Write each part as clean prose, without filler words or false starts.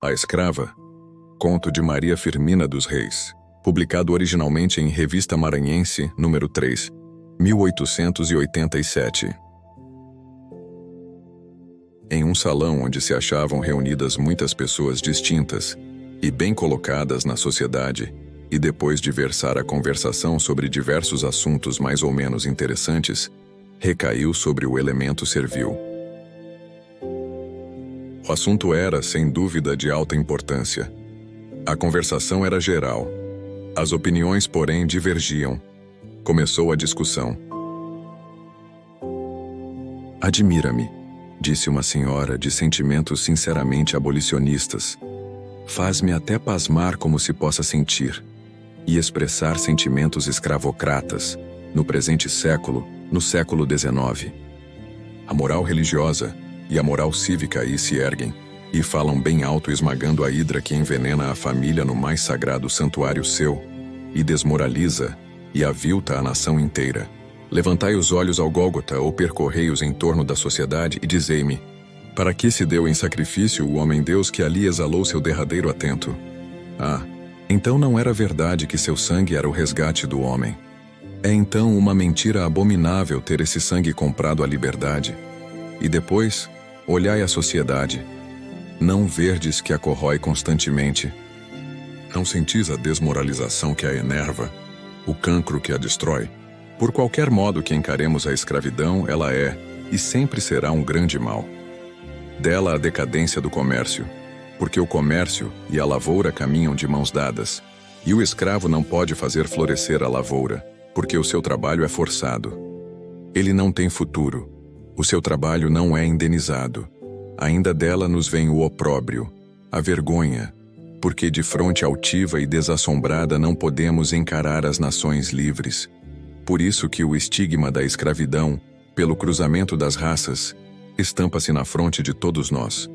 A Escrava, conto de Maria Firmina dos Reis, publicado originalmente em Revista Maranhense, número 3, 1887. Em um salão onde se achavam reunidas muitas pessoas distintas e bem colocadas na sociedade, e depois de versar a conversação sobre diversos assuntos mais ou menos interessantes, recaiu sobre o elemento servil. O assunto era, sem dúvida, de alta importância. A conversação era geral. As opiniões, porém, divergiam. Começou a discussão. "Admira-me", disse uma senhora de sentimentos sinceramente abolicionistas. "Faz-me até pasmar como se possa sentir e expressar sentimentos escravocratas no presente século, no século XIX. A moral religiosa e a moral cívica aí se erguem e falam bem alto, esmagando a hidra que envenena a família no mais sagrado santuário seu e desmoraliza e avilta a nação inteira. Levantai os olhos ao Gólgota ou percorrei-os em torno da sociedade e dizei-me, para que se deu em sacrifício o homem-deus que ali exalou seu derradeiro atento? Ah, então não era verdade que seu sangue era o resgate do homem. É então uma mentira abominável ter esse sangue comprado à liberdade. E depois, olhai a sociedade. Não verdes que a corrói constantemente? Não sentis a desmoralização que a enerva, o cancro que a destrói? Por qualquer modo que encaremos a escravidão, ela é, e sempre será um grande mal. Dela a decadência do comércio, porque o comércio e a lavoura caminham de mãos dadas, e o escravo não pode fazer florescer a lavoura, porque o seu trabalho é forçado. Ele não tem futuro, o seu trabalho não é indenizado. Ainda dela nos vem o opróbrio, a vergonha, porque de fronte altiva e desassombrada não podemos encarar as nações livres. Por isso que o estigma da escravidão, pelo cruzamento das raças, estampa-se na fronte de todos nós.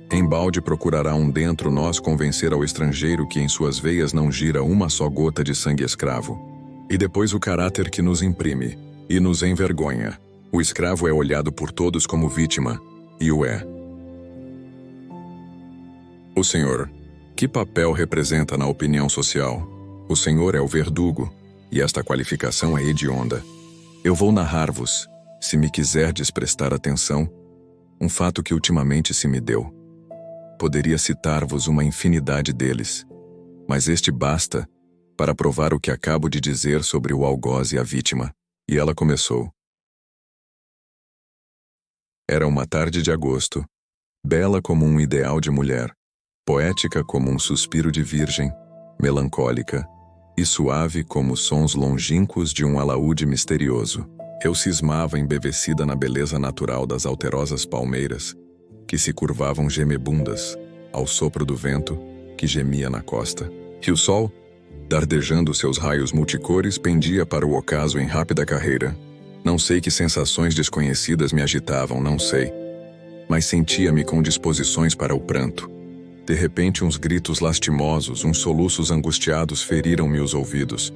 Embalde procurará um dentro nós convencer ao estrangeiro que em suas veias não gira uma só gota de sangue escravo. E depois o caráter que nos imprime e nos envergonha. O escravo é olhado por todos como vítima, e o é. O Senhor, que papel representa na opinião social? O Senhor é o verdugo, e esta qualificação é hedionda. Eu vou narrar-vos, se me quiserdes prestar atenção, um fato que ultimamente se me deu. Poderia citar-vos uma infinidade deles, mas este basta para provar o que acabo de dizer sobre o algoz e a vítima. E ela começou. Era uma tarde de agosto, bela como um ideal de mulher, poética como um suspiro de virgem, melancólica e suave como sons longínquos de um alaúde misterioso. Eu cismava embevecida na beleza natural das alterosas palmeiras, que se curvavam gemebundas ao sopro do vento que gemia na costa. E o sol, dardejando seus raios multicores, pendia para o ocaso em rápida carreira. Não sei que sensações desconhecidas me agitavam, não sei, mas sentia-me com disposições para o pranto. De repente uns gritos lastimosos, uns soluços angustiados feriram-me os ouvidos,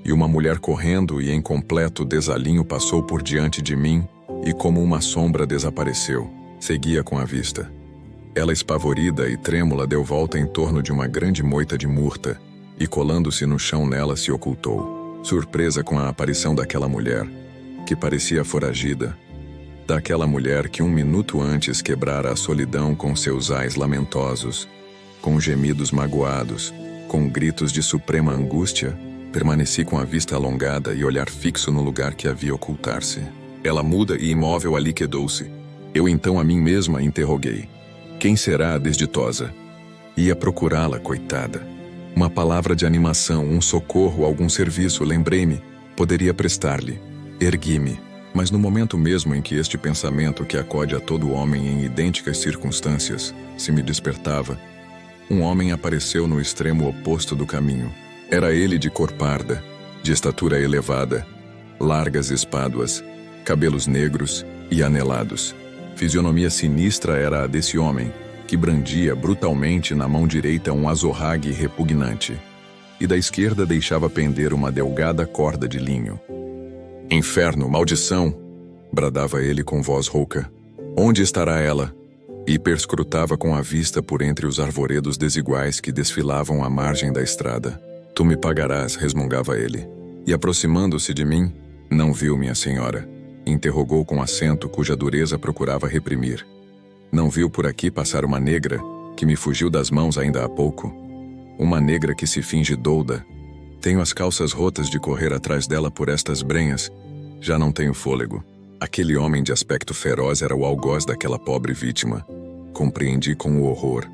e uma mulher correndo e em completo desalinho passou por diante de mim e como uma sombra desapareceu. Seguia com a vista. Ela, espavorida e trêmula, deu volta em torno de uma grande moita de murta e, colando-se no chão nela, se ocultou. Surpresa com a aparição daquela mulher, que parecia foragida, daquela mulher que um minuto antes quebrara a solidão com seus ais lamentosos, com gemidos magoados, com gritos de suprema angústia, permaneci com a vista alongada e olhar fixo no lugar que havia ocultar-se. Ela, muda e imóvel, ali quedou-se. Eu então a mim mesma interroguei. Quem será a desditosa? Ia procurá-la, coitada. Uma palavra de animação, um socorro, algum serviço, lembrei-me, poderia prestar-lhe. Ergui-me, mas no momento mesmo em que este pensamento que acode a todo homem em idênticas circunstâncias se me despertava, um homem apareceu no extremo oposto do caminho. Era ele de cor parda, de estatura elevada, largas espáduas, cabelos negros e anelados. Fisionomia sinistra era a desse homem, que brandia brutalmente na mão direita um azorrague repugnante, e da esquerda deixava pender uma delgada corda de linho. "Inferno, maldição!" bradava ele com voz rouca. "Onde estará ela?" e perscrutava com a vista por entre os arvoredos desiguais que desfilavam à margem da estrada. Tu me pagarás, resmungava ele. E aproximando-se de mim, não viu minha senhora. Interrogou com acento cuja dureza procurava reprimir. Não viu por aqui passar uma negra que me fugiu das mãos ainda há pouco? Uma negra que se finge douda. Tenho as calças rotas de correr atrás dela por estas brenhas. Já não tenho fôlego. Aquele homem de aspecto feroz era o algoz daquela pobre vítima. Compreendi com o horror.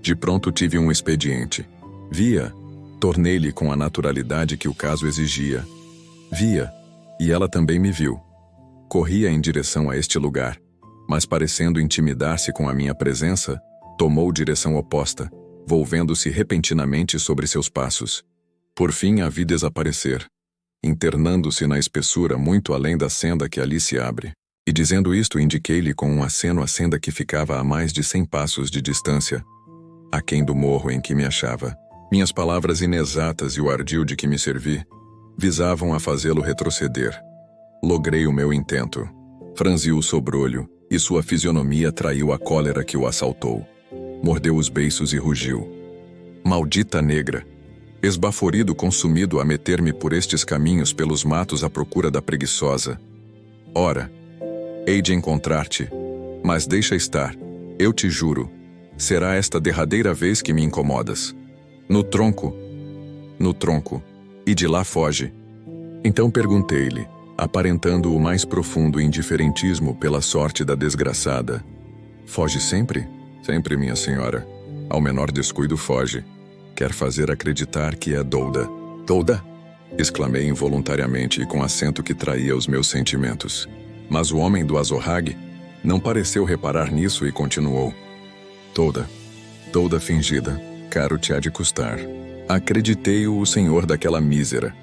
De pronto tive um expediente. Via, tornei-lhe com a naturalidade que o caso exigia. Via, e ela também me viu. Corria em direção a este lugar, mas parecendo intimidar-se com a minha presença, tomou direção oposta, volvendo-se repentinamente sobre seus passos. Por fim a vi desaparecer, internando-se na espessura muito além da senda que ali se abre. E dizendo isto, indiquei-lhe com um aceno a senda que ficava a mais de 100 passos de distância, aquém do morro em que me achava. Minhas palavras inexatas e o ardil de que me servi visavam a fazê-lo retroceder. Logrei o meu intento. Franziu o sobrolho, e sua fisionomia traiu a cólera que o assaltou. Mordeu os beiços e rugiu. Maldita negra! Esbaforido, consumido a meter-me por estes caminhos pelos matos à procura da preguiçosa. Ora, hei de encontrar-te, mas deixa estar, eu te juro, será esta derradeira vez que me incomodas. No tronco, e de lá foge. Então perguntei-lhe, aparentando o mais profundo indiferentismo pela sorte da desgraçada. Foge sempre? Sempre, minha senhora. Ao menor descuido foge. Quer fazer acreditar que é douda. Douda? Exclamei involuntariamente e com acento que traía os meus sentimentos. Mas o homem do azorrague não pareceu reparar nisso e continuou. Douda fingida, caro te há de custar. Acreditei-o o senhor daquela mísera.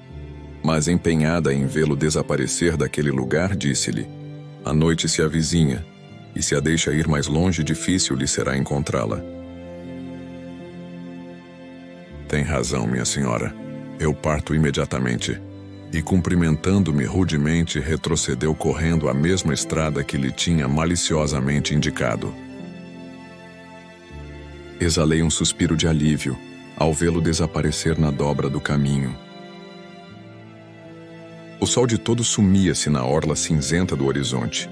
Mas empenhada em vê-lo desaparecer daquele lugar, disse-lhe: a noite se avizinha, e se a deixa ir mais longe, difícil lhe será encontrá-la. Tem razão, minha senhora. Eu parto imediatamente. E cumprimentando-me rudemente, retrocedeu correndo a mesma estrada que lhe tinha maliciosamente indicado. Exalei um suspiro de alívio ao vê-lo desaparecer na dobra do caminho. O sol de todo sumia-se na orla cinzenta do horizonte.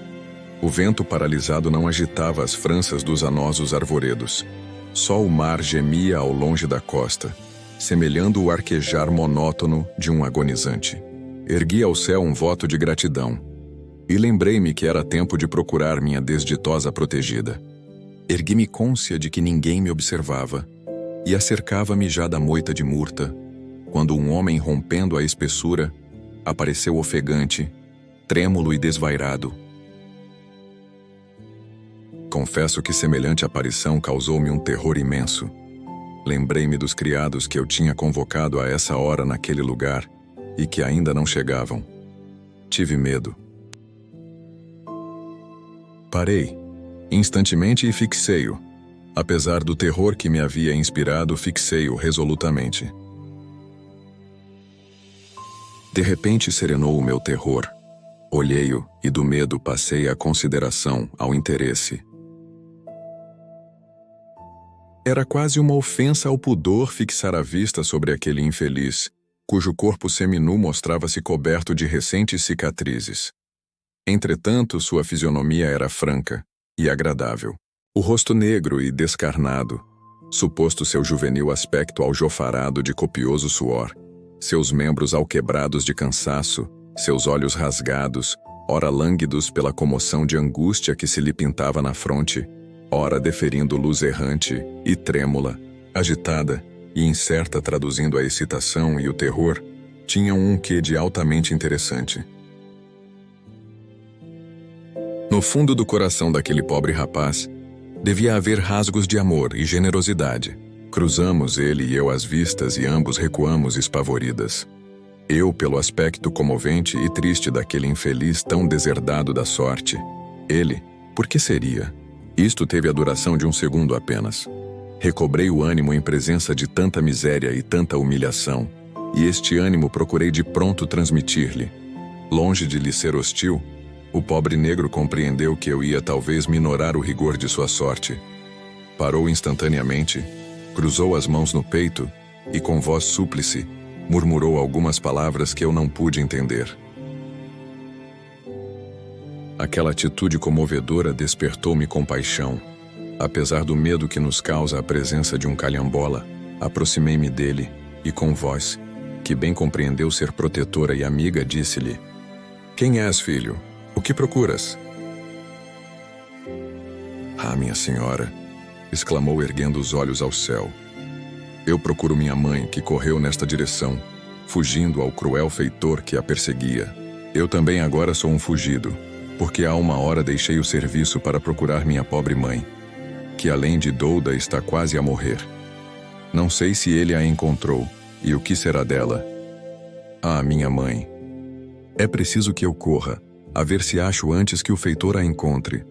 O vento paralisado não agitava as franças dos anosos arvoredos. Só o mar gemia ao longe da costa, semelhando o arquejar monótono de um agonizante. Ergui ao céu um voto de gratidão, e lembrei-me que era tempo de procurar minha desditosa protegida. Ergui-me cônscia de que ninguém me observava, e acercava-me já da moita de murta, quando um homem, rompendo a espessura, apareceu ofegante, trêmulo e desvairado. Confesso que semelhante aparição causou-me um terror imenso. Lembrei-me dos criados que eu tinha convocado a essa hora naquele lugar e que ainda não chegavam. Tive medo. Parei, instantemente, e fixei-o. Apesar do terror que me havia inspirado, fixei-o resolutamente. De repente serenou o meu terror. Olhei-o e do medo passei à consideração, ao interesse. Era quase uma ofensa ao pudor fixar a vista sobre aquele infeliz, cujo corpo seminu mostrava-se coberto de recentes cicatrizes. Entretanto, sua fisionomia era franca e agradável. O rosto negro e descarnado, suposto seu juvenil aspecto aljofarado de copioso suor, seus membros alquebrados de cansaço, seus olhos rasgados, ora lânguidos pela comoção de angústia que se lhe pintava na fronte, ora deferindo luz errante e trêmula, agitada e incerta traduzindo a excitação e o terror, tinham um quê de altamente interessante. No fundo do coração daquele pobre rapaz, devia haver rasgos de amor e generosidade. Cruzamos ele e eu as vistas e ambos recuamos espavoridas. Eu pelo aspecto comovente e triste daquele infeliz tão deserdado da sorte. Ele, por que seria? Isto teve a duração de um segundo apenas. Recobrei o ânimo em presença de tanta miséria e tanta humilhação, e este ânimo procurei de pronto transmitir-lhe. Longe de lhe ser hostil, O pobre negro compreendeu que eu ia talvez minorar o rigor de sua sorte. Parou instantaneamente, cruzou as mãos no peito e, com voz súplice, murmurou algumas palavras que eu não pude entender. Aquela atitude comovedora despertou-me compaixão. Apesar do medo que nos causa a presença de um calhambola, aproximei-me dele e, com voz, que bem compreendeu ser protetora e amiga, disse-lhe: "Quem és, filho? O que procuras?" "Ah, minha senhora", exclamou erguendo os olhos ao céu. "Eu procuro minha mãe, que correu nesta direção, fugindo ao cruel feitor que a perseguia. Eu também agora sou um fugido, porque há uma hora deixei o serviço para procurar minha pobre mãe, que além de douda está quase a morrer. Não sei se ele a encontrou, e o que será dela. Ah, minha mãe! É preciso que eu corra, a ver se acho antes que o feitor a encontre.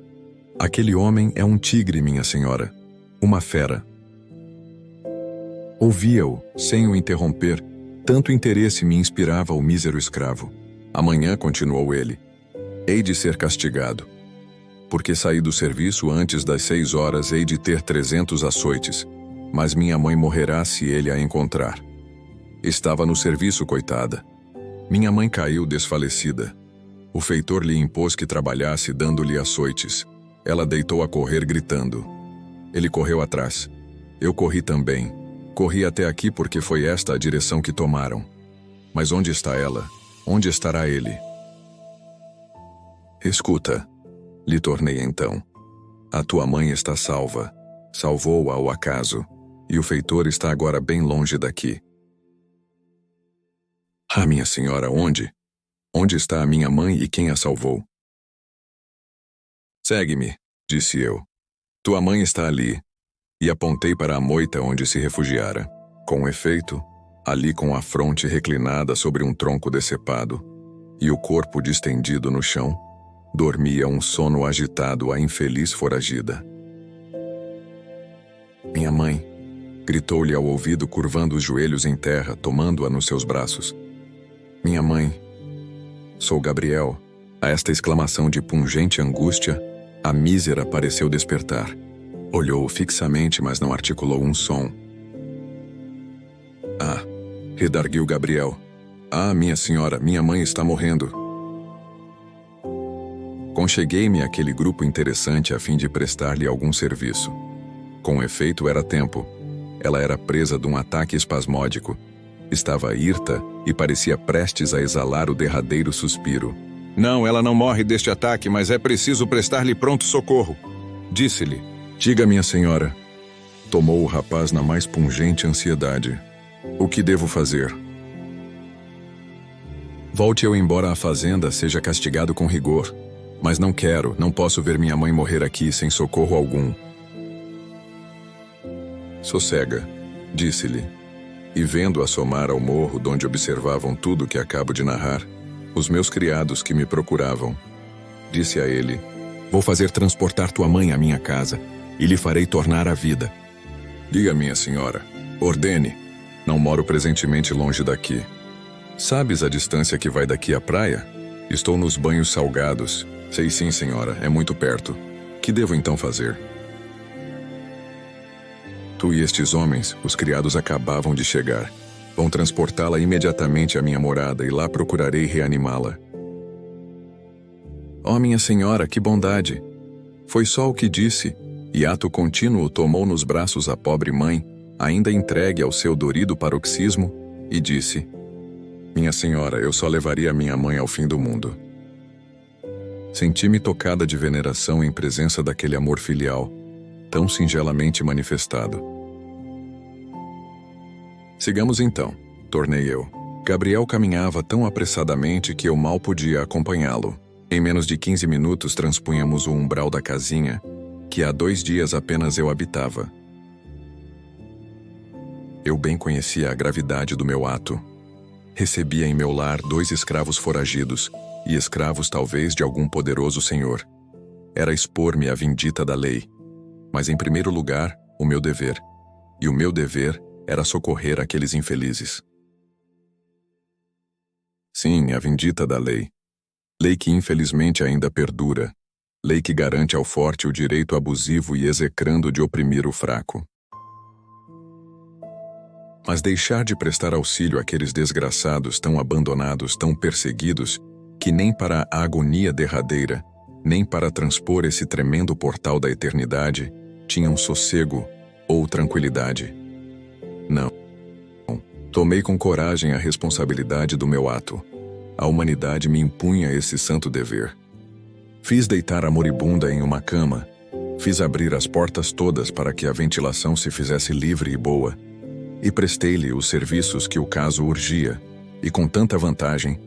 Aquele homem é um tigre, minha senhora, uma fera." Ouvia-o, sem o interromper, tanto interesse me inspirava o mísero escravo. "Amanhã", continuou ele, "hei de ser castigado. Porque saí do serviço antes das 6 horas, hei de ter 300 açoites, mas minha mãe morrerá se ele a encontrar. Estava no serviço, coitada. Minha mãe caiu desfalecida. O feitor lhe impôs que trabalhasse dando-lhe açoites. Ela deitou a correr gritando. Ele correu atrás. Eu corri também. Corri até aqui porque foi esta a direção que tomaram. Mas onde está ela? Onde estará ele?" "Escuta", lhe tornei então. "A tua mãe está salva. Salvou-a ao acaso. E o feitor está agora bem longe daqui." "Ah, minha senhora, onde? Onde está a minha mãe e quem a salvou?" "Segue-me", disse eu. "Tua mãe está ali." E apontei para a moita onde se refugiara. Com efeito, ali com a fronte reclinada sobre um tronco decepado e o corpo distendido no chão, dormia um sono agitado a infeliz foragida. "Minha mãe", gritou-lhe ao ouvido, curvando os joelhos em terra, tomando-a nos seus braços. "Minha mãe, sou Gabriel." A esta exclamação de pungente angústia, a mísera pareceu despertar. Olhou fixamente, mas não articulou um som. "Ah", redarguiu Gabriel. "Ah, minha senhora, minha mãe está morrendo." Concheguei-me àquele grupo interessante a fim de prestar-lhe algum serviço. Com efeito, era tempo. Ela era presa de um ataque espasmódico. Estava hirta e parecia prestes a exalar o derradeiro suspiro. "Não, ela não morre deste ataque, mas é preciso prestar-lhe pronto socorro", disse-lhe. "Diga, minha senhora." Tomou o rapaz na mais pungente ansiedade. "O que devo fazer?" "Volte eu embora à fazenda, seja castigado com rigor. Mas não quero, não posso ver minha mãe morrer aqui sem socorro algum." "Sossega", disse-lhe. E vendo assomar ao morro donde observavam tudo o que acabo de narrar, os meus criados que me procuravam, disse a ele: "Vou fazer transportar tua mãe à minha casa e lhe farei tornar a vida." "Diga, minha senhora, ordene. Não moro presentemente longe daqui. Sabes a distância que vai daqui à praia? Estou nos Banhos Salgados." "Sei sim, senhora, é muito perto. Que devo então fazer?" "Tu e estes homens, os criados acabavam de chegar. Vão transportá-la imediatamente à minha morada e lá procurarei reanimá-la." "Oh, minha senhora, que bondade!" Foi só o que disse, e ato contínuo tomou nos braços a pobre mãe, ainda entregue ao seu dorido paroxismo, e disse: "Minha senhora, eu só levaria minha mãe ao fim do mundo." Senti-me tocada de veneração em presença daquele amor filial, tão singelamente manifestado. "Sigamos então", tornei eu. Gabriel caminhava tão apressadamente que eu mal podia acompanhá-lo. Em menos de 15 minutos transpunhamos o umbral da casinha, que há 2 dias apenas eu habitava. Eu bem conhecia a gravidade do meu ato. Recebia em meu lar 2 escravos foragidos, e escravos talvez de algum poderoso senhor. Era expor-me à vindita da lei, mas em primeiro lugar, o meu dever. E o meu dever era socorrer aqueles infelizes. Sim, a vindita da lei. Lei que infelizmente ainda perdura. Lei que garante ao forte o direito abusivo e execrando de oprimir o fraco. Mas deixar de prestar auxílio àqueles desgraçados tão abandonados, tão perseguidos, que nem para a agonia derradeira, nem para transpor esse tremendo portal da eternidade, tinham sossego ou tranquilidade. Não. Tomei com coragem a responsabilidade do meu ato. A humanidade me impunha esse santo dever. Fiz deitar a moribunda em uma cama. Fiz abrir as portas todas para que a ventilação se fizesse livre e boa. E prestei-lhe os serviços que o caso urgia, e com tanta vantagem,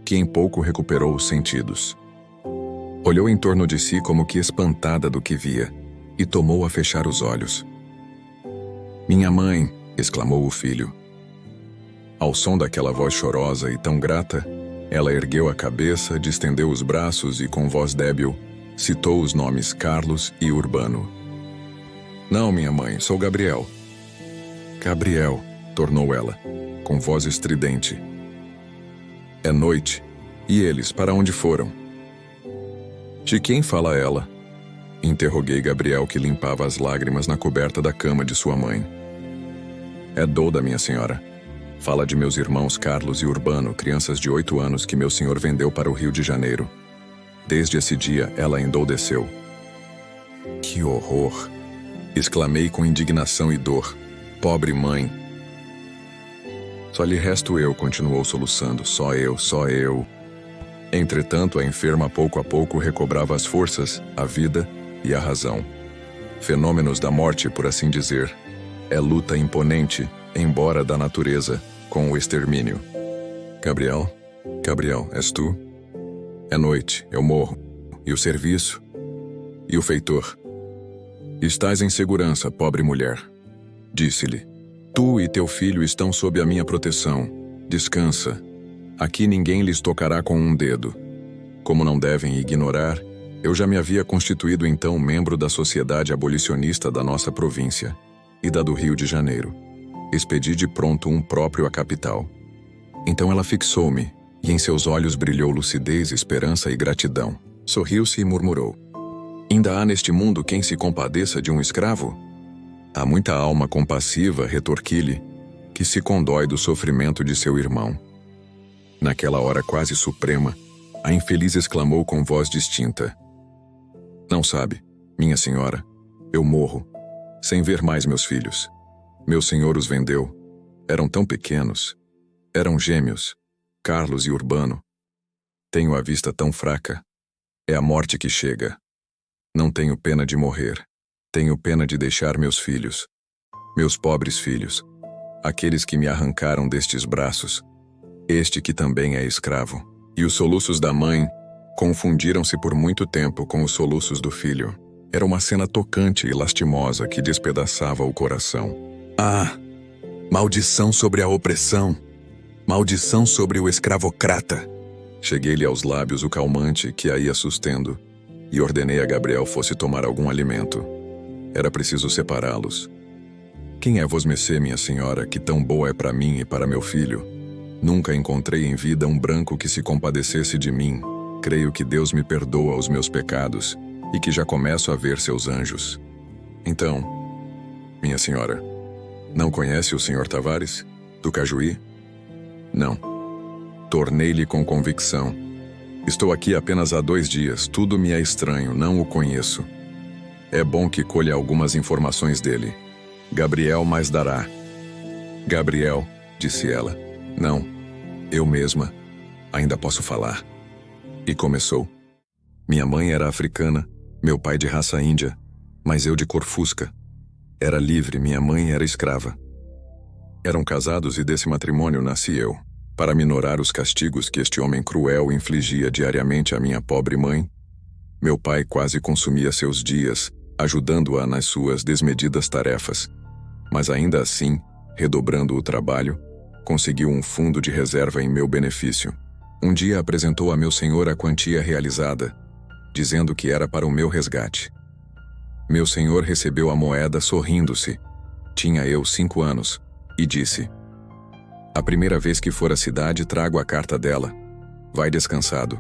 que em pouco recuperou os sentidos. Olhou em torno de si como que espantada do que via, e tomou a fechar os olhos. "Minha mãe!" exclamou o filho. Ao som daquela voz chorosa e tão grata, ela ergueu a cabeça, distendeu os braços e, com voz débil, citou os nomes Carlos e Urbano. "Não, minha mãe, sou Gabriel." "Gabriel", tornou ela, com voz estridente. "É noite. E eles, para onde foram?" "De quem fala ela?" Interroguei Gabriel, que limpava as lágrimas na coberta da cama de sua mãe. "É Douda, minha senhora. Fala de meus irmãos Carlos e Urbano, crianças de 8 anos que meu senhor vendeu para o Rio de Janeiro. Desde esse dia, ela endoudeceu." "Que horror!" exclamei com indignação e dor. "Pobre mãe!" "Só lhe resto eu", continuou soluçando. Só eu. Entretanto, a enferma pouco a pouco recobrava as forças, a vida e a razão. Fenômenos da morte, por assim dizer. É luta imponente, embora da natureza, com o extermínio. "Gabriel? Gabriel, és tu? É noite, eu morro. E o serviço? E o feitor?" "Estás em segurança, pobre mulher." Disse-lhe: "Tu e teu filho estão sob a minha proteção. Descansa. Aqui ninguém lhes tocará com um dedo." Como não devem ignorar, eu já me havia constituído então membro da Sociedade Abolicionista da nossa província e da do Rio de Janeiro. Expedi de pronto um próprio à capital. Então ela fixou-me, e em seus olhos brilhou lucidez, esperança e gratidão. Sorriu-se e murmurou: "Ainda há neste mundo quem se compadeça de um escravo?" "Há muita alma compassiva", retorqui-lhe, "que se condói do sofrimento de seu irmão." Naquela hora quase suprema, a infeliz exclamou com voz distinta: "Não sabe, minha senhora, eu morro, sem ver mais meus filhos. Meu senhor os vendeu. Eram tão pequenos. Eram gêmeos, Carlos e Urbano. Tenho a vista tão fraca. É a morte que chega. Não tenho pena de morrer. Tenho pena de deixar meus filhos. Meus pobres filhos. Aqueles que me arrancaram destes braços. Este que também é escravo." E os soluços da mãe confundiram-se por muito tempo com os soluços do filho. Era uma cena tocante e lastimosa que despedaçava o coração. Ah! Maldição sobre a opressão! Maldição sobre o escravocrata! Cheguei-lhe aos lábios o calmante que a ia sustendo e ordenei a Gabriel fosse tomar algum alimento. Era preciso separá-los. "Quem é vosmecê, minha senhora, que tão boa é para mim e para meu filho? Nunca encontrei em vida um branco que se compadecesse de mim. Creio que Deus me perdoa os meus pecados e que já começo a ver seus anjos." "Então, minha senhora, não conhece o senhor Tavares, do Cajuí?" "Não." Tornei-lhe com convicção. "Estou aqui apenas há 2 dias, tudo me é estranho, não o conheço. É bom que colha algumas informações dele. Gabriel mais dará." "Gabriel", disse ela. "Não, eu mesma. Ainda posso falar." E começou. Minha mãe era africana, meu pai de raça índia, mas eu de cor fusca. Era livre, minha mãe era escrava. Eram casados e desse matrimônio nasci eu. Para minorar os castigos que este homem cruel infligia diariamente à minha pobre mãe, meu pai quase consumia seus dias, ajudando-a nas suas desmedidas tarefas. Mas ainda assim, redobrando o trabalho, conseguiu um fundo de reserva em meu benefício. Um dia apresentou a meu senhor a quantia realizada, dizendo que era para o meu resgate. Meu senhor recebeu a moeda sorrindo-se. Tinha eu 5 anos, e disse: "A primeira vez que for à cidade trago a carta dela. Vai descansado."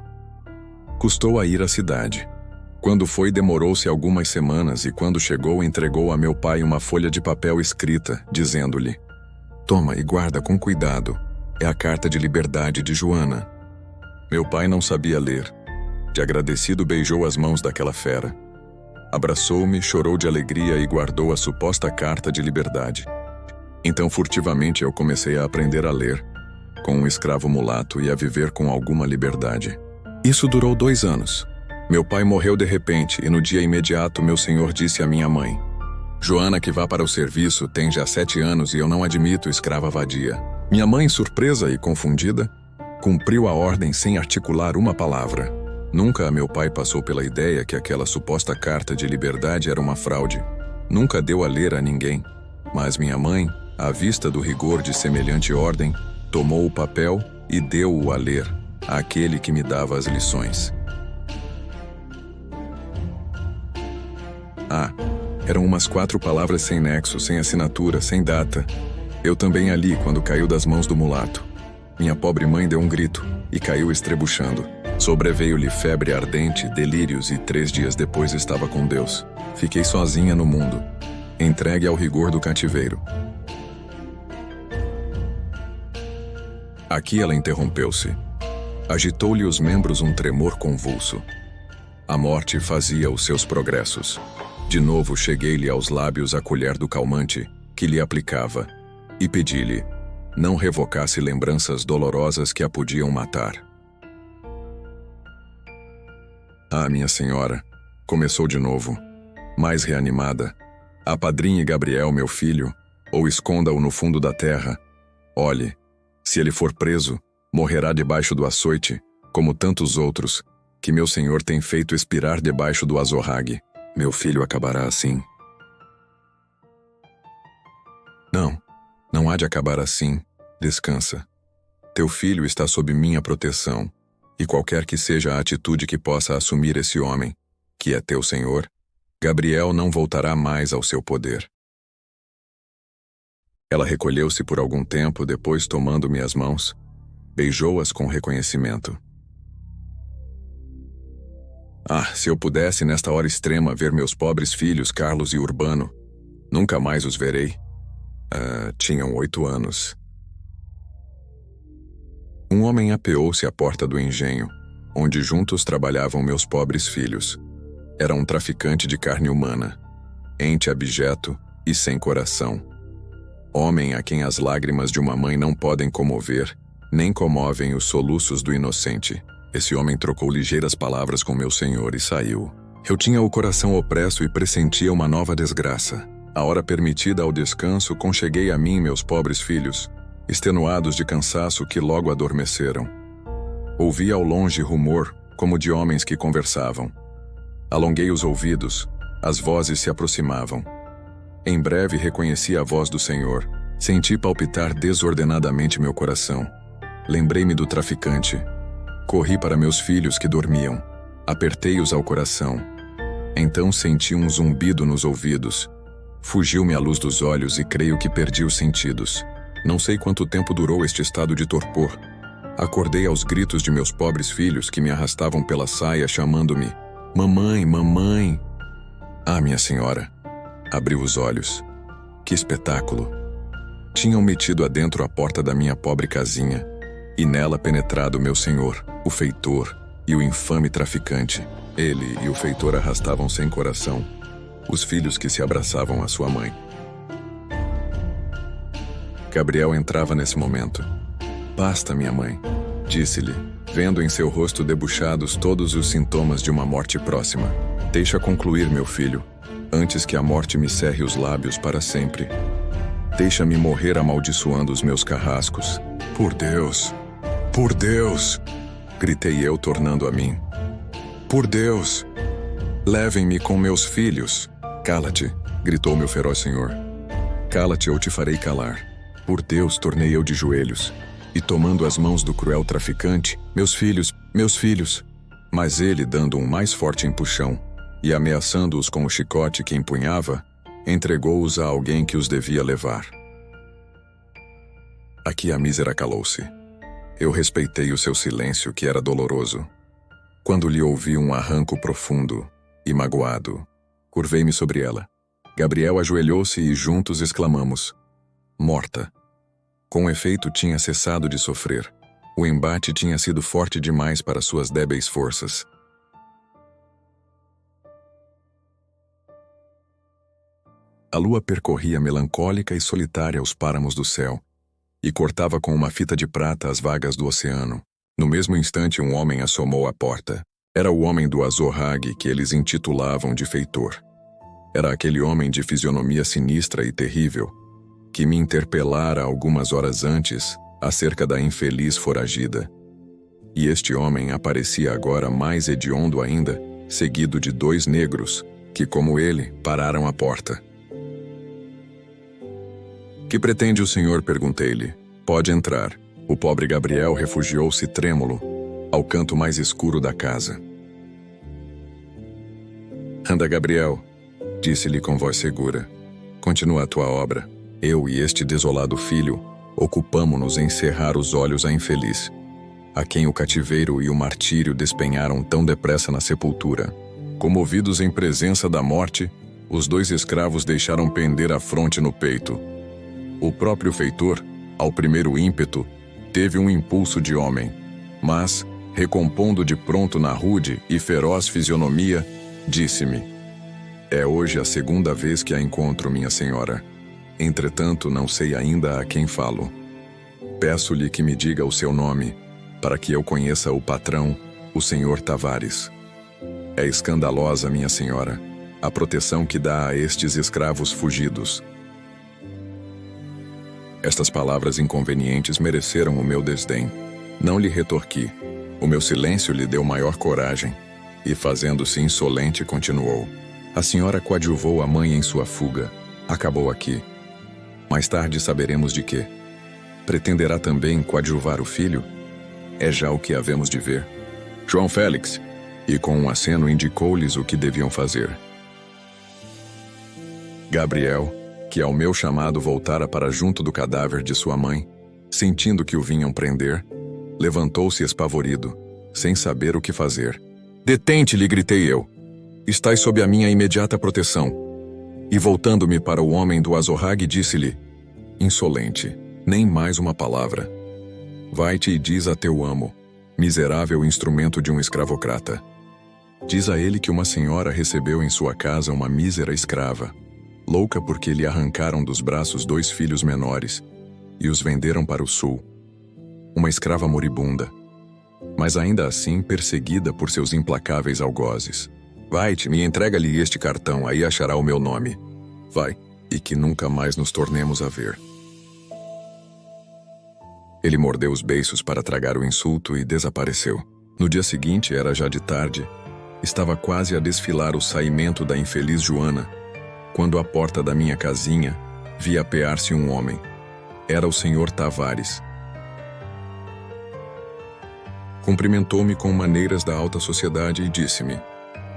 Custou a ir à cidade. Quando foi, demorou-se algumas semanas e quando chegou, entregou a meu pai uma folha de papel escrita, dizendo-lhe: "Toma e guarda com cuidado. É a carta de liberdade de Joana." Meu pai não sabia ler. De agradecido, beijou as mãos daquela fera. Abraçou-me, chorou de alegria e guardou a suposta carta de liberdade. Então, furtivamente, eu comecei a aprender a ler, com um escravo mulato e a viver com alguma liberdade. Isso durou 2 anos. Meu pai morreu de repente e no dia imediato meu senhor disse à minha mãe: "Joana, que vá para o serviço, tem já 7 anos e eu não admito escrava vadia." Minha mãe, surpresa e confundida, cumpriu a ordem sem articular uma palavra. Nunca a meu pai passou pela ideia que aquela suposta carta de liberdade era uma fraude. Nunca deu a ler a ninguém. Mas minha mãe, à vista do rigor de semelhante ordem, tomou o papel e deu-o a ler àquele que me dava as lições. Eram umas 4 palavras sem nexo, sem assinatura, sem data. Eu também a li quando caiu das mãos do mulato. Minha pobre mãe deu um grito e caiu estrebuchando. Sobreveio-lhe febre ardente, delírios e 3 dias depois estava com Deus. Fiquei sozinha no mundo, entregue ao rigor do cativeiro. Aqui ela interrompeu-se. Agitou-lhe os membros um tremor convulso. A morte fazia os seus progressos. De novo cheguei-lhe aos lábios a colher do calmante que lhe aplicava e pedi-lhe: não revocasse lembranças dolorosas que a podiam matar. Minha senhora, começou de novo, mais reanimada. Apadrinhe Gabriel, meu filho, ou esconda-o no fundo da terra. Olhe, se ele for preso, morrerá debaixo do açoite, como tantos outros, que meu senhor tem feito expirar debaixo do azorrague. Meu filho acabará assim. Não há de acabar assim. Descansa. Teu filho está sob minha proteção, e qualquer que seja a atitude que possa assumir esse homem, que é teu senhor, Gabriel não voltará mais ao seu poder. Ela recolheu-se por algum tempo, depois tomando-me as mãos, beijou-as com reconhecimento. Se eu pudesse nesta hora extrema ver meus pobres filhos Carlos e Urbano, nunca mais os verei. Tinham 8 anos. Um homem apeou-se à porta do engenho, onde juntos trabalhavam meus pobres filhos. Era um traficante de carne humana, ente abjeto e sem coração. Homem a quem as lágrimas de uma mãe não podem comover, nem comovem os soluços do inocente. Esse homem trocou ligeiras palavras com meu senhor e saiu. Eu tinha o coração opresso e pressentia uma nova desgraça. A hora permitida ao descanso, concheguei a mim meus pobres filhos, extenuados de cansaço que logo adormeceram. Ouvi ao longe rumor, como de homens que conversavam. Alonguei os ouvidos, as vozes se aproximavam. Em breve reconheci a voz do Senhor. Senti palpitar desordenadamente meu coração. Lembrei-me do traficante. Corri para meus filhos que dormiam. Apertei-os ao coração. Então senti um zumbido nos ouvidos. Fugiu-me a luz dos olhos e creio que perdi os sentidos. Não sei quanto tempo durou este estado de torpor. Acordei aos gritos de meus pobres filhos que me arrastavam pela saia chamando-me: "Mamãe, mamãe!" Minha senhora. Abriu os olhos. Que espetáculo! Tinham metido adentro a porta da minha pobre casinha, e nela penetrado meu senhor, o feitor e o infame traficante. Ele e o feitor arrastavam sem coração os filhos que se abraçavam à sua mãe. Gabriel entrava nesse momento. "Basta, minha mãe", disse-lhe, vendo em seu rosto debuxados todos os sintomas de uma morte próxima. "Deixa concluir, meu filho, antes que a morte me cerre os lábios para sempre. Deixa-me morrer amaldiçoando os meus carrascos. Por Deus! Por Deus!" gritei eu, tornando a mim. "Por Deus! Levem-me com meus filhos!" "Cala-te!" gritou meu feroz senhor. "Cala-te ou te farei calar." Por Deus, tornei eu de joelhos, e tomando as mãos do cruel traficante: meus filhos! Mas ele, dando um mais forte empuxão, e ameaçando-os com o chicote que empunhava, entregou-os a alguém que os devia levar. Aqui a mísera calou-se. Eu respeitei o seu silêncio, que era doloroso. Quando lhe ouvi um arranco profundo e magoado, curvei-me sobre ela. Gabriel ajoelhou-se e juntos exclamamos: morta. Com efeito, tinha cessado de sofrer. O embate tinha sido forte demais para suas débeis forças. A lua percorria melancólica e solitária os páramos do céu e cortava com uma fita de prata as vagas do oceano. No mesmo instante, um homem assomou à porta. Era o homem do Azorrague que eles intitulavam de feitor. Era aquele homem de fisionomia sinistra e terrível que me interpelara algumas horas antes acerca da infeliz foragida. E este homem aparecia agora mais hediondo ainda, seguido de 2 negros que, como ele, pararam à porta. Que pretende o senhor? Perguntei-lhe. Pode entrar. O pobre Gabriel refugiou-se trêmulo ao canto mais escuro da casa. Anda, Gabriel, disse-lhe com voz segura. Continua a tua obra. Eu e este desolado filho ocupamo-nos em cerrar os olhos à infeliz, a quem o cativeiro e o martírio despenharam tão depressa na sepultura. Comovidos em presença da morte, os 2 escravos deixaram pender a fronte no peito. O próprio feitor, ao primeiro ímpeto, teve um impulso de homem, mas, recompondo de pronto na rude e feroz fisionomia, disse-me: é hoje a 2ª vez que a encontro, minha senhora. Entretanto, não sei ainda a quem falo. Peço-lhe que me diga o seu nome, para que eu conheça o patrão, o senhor Tavares. É escandalosa, minha senhora, a proteção que dá a estes escravos fugidos. Estas palavras inconvenientes mereceram o meu desdém. Não lhe retorqui. O meu silêncio lhe deu maior coragem, e fazendo-se insolente continuou: a senhora coadjuvou a mãe em sua fuga. Acabou aqui. Mais tarde saberemos de quê. Pretenderá também coadjuvar o filho? É já o que havemos de ver. João Félix, e com um aceno indicou-lhes o que deviam fazer. Gabriel, que ao meu chamado voltara para junto do cadáver de sua mãe, sentindo que o vinham prender, levantou-se espavorido, sem saber o que fazer. Detente, lhe gritei eu. Estás sob a minha imediata proteção. E voltando-me para o homem do Azorrague, disse-lhe: insolente, nem mais uma palavra. Vai-te e diz a teu amo, miserável instrumento de um escravocrata. Diz a ele que uma senhora recebeu em sua casa uma mísera escrava, louca porque lhe arrancaram dos braços 2 filhos menores e os venderam para o sul. Uma escrava moribunda, mas ainda assim perseguida por seus implacáveis algozes. Vai-te e entrega-lhe este cartão, aí achará o meu nome. Vai, e que nunca mais nos tornemos a ver. Ele mordeu os beiços para tragar o insulto e desapareceu. No dia seguinte, era já de tarde, estava quase a desfilar o saimento da infeliz Joana, quando à porta da minha casinha vi apear-se um homem. Era o senhor Tavares. Cumprimentou-me com maneiras da alta sociedade e disse-me: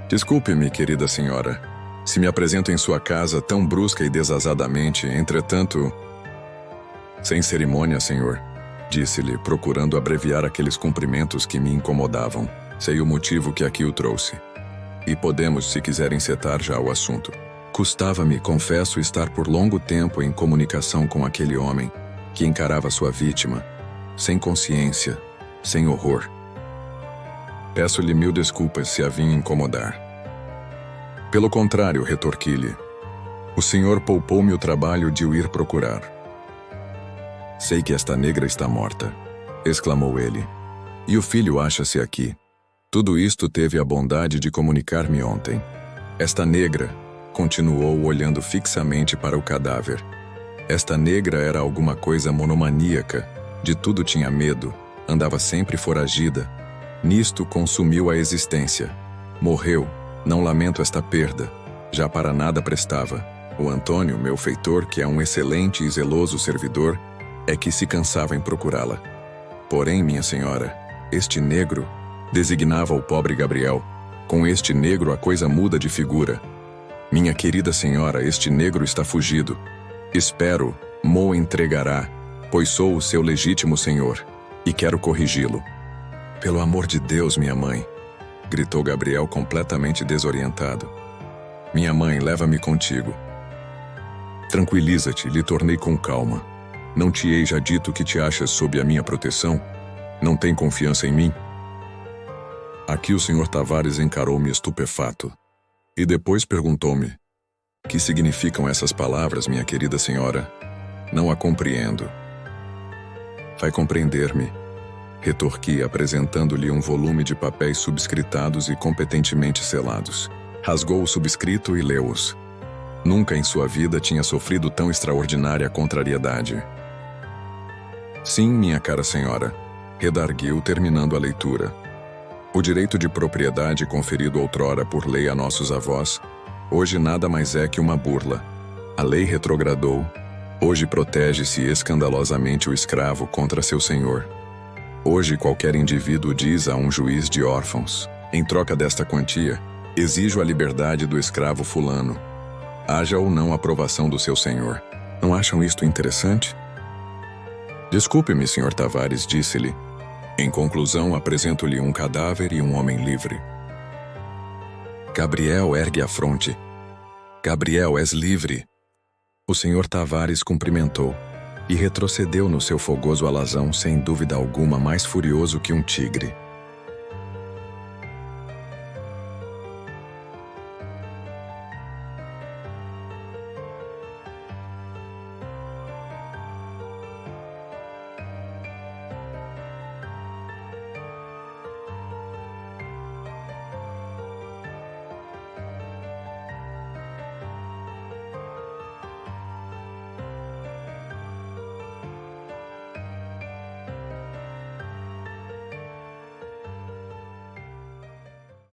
desculpe-me, querida senhora, se me apresento em sua casa tão brusca e desasadamente, entretanto... Sem cerimônia, senhor, disse-lhe, procurando abreviar aqueles cumprimentos que me incomodavam. Sei o motivo que aqui o trouxe. E podemos, se quiser, encetar já o assunto. Custava-me, confesso, estar por longo tempo em comunicação com aquele homem que encarava sua vítima, sem consciência, sem horror. Peço-lhe 1000 desculpas se a vim incomodar. Pelo contrário, retorqui-lhe. O senhor poupou-me o trabalho de o ir procurar. Sei que esta negra está morta, exclamou ele. E o filho acha-se aqui. Tudo isto teve a bondade de comunicar-me ontem. Esta negra, continuou olhando fixamente para o cadáver. Esta negra era alguma coisa monomaníaca, de tudo tinha medo, andava sempre foragida. Nisto consumiu a existência. Morreu, não lamento esta perda, já para nada prestava. O Antônio, meu feitor, que é um excelente e zeloso servidor, é que se cansava em procurá-la. Porém, minha senhora, este negro, designava o pobre Gabriel, com este negro a coisa muda de figura. Minha querida senhora, este negro está fugido. Espero, mo entregará, pois sou o seu legítimo senhor, e quero corrigi-lo. Pelo amor de Deus, minha mãe, gritou Gabriel completamente desorientado. Minha mãe, leva-me contigo. Tranquiliza-te, lhe tornei com calma. Não te hei já dito que te achas sob a minha proteção? Não tem confiança em mim? Aqui o Sr. Tavares encarou-me estupefato. E depois perguntou-me: que significam essas palavras, minha querida senhora? Não a compreendo. Vai compreender-me, retorqui, apresentando-lhe um volume de papéis subscritados e competentemente selados. Rasgou o subscrito e leu-os. Nunca em sua vida tinha sofrido tão extraordinária contrariedade. Sim, minha cara senhora, redarguiu, terminando a leitura. O direito de propriedade conferido outrora por lei a nossos avós, hoje nada mais é que uma burla. A lei retrogradou. Hoje protege-se escandalosamente o escravo contra seu senhor. Hoje qualquer indivíduo diz a um juiz de órfãos: em troca desta quantia, exijo a liberdade do escravo fulano. Haja ou não aprovação do seu senhor. Não acham isto interessante? Desculpe-me, Sr. Tavares, disse-lhe. Em conclusão, apresento-lhe um cadáver e um homem livre. Gabriel ergue a fronte. Gabriel, és livre. O Sr. Tavares cumprimentou e retrocedeu no seu fogoso alazão, sem dúvida alguma mais furioso que um tigre.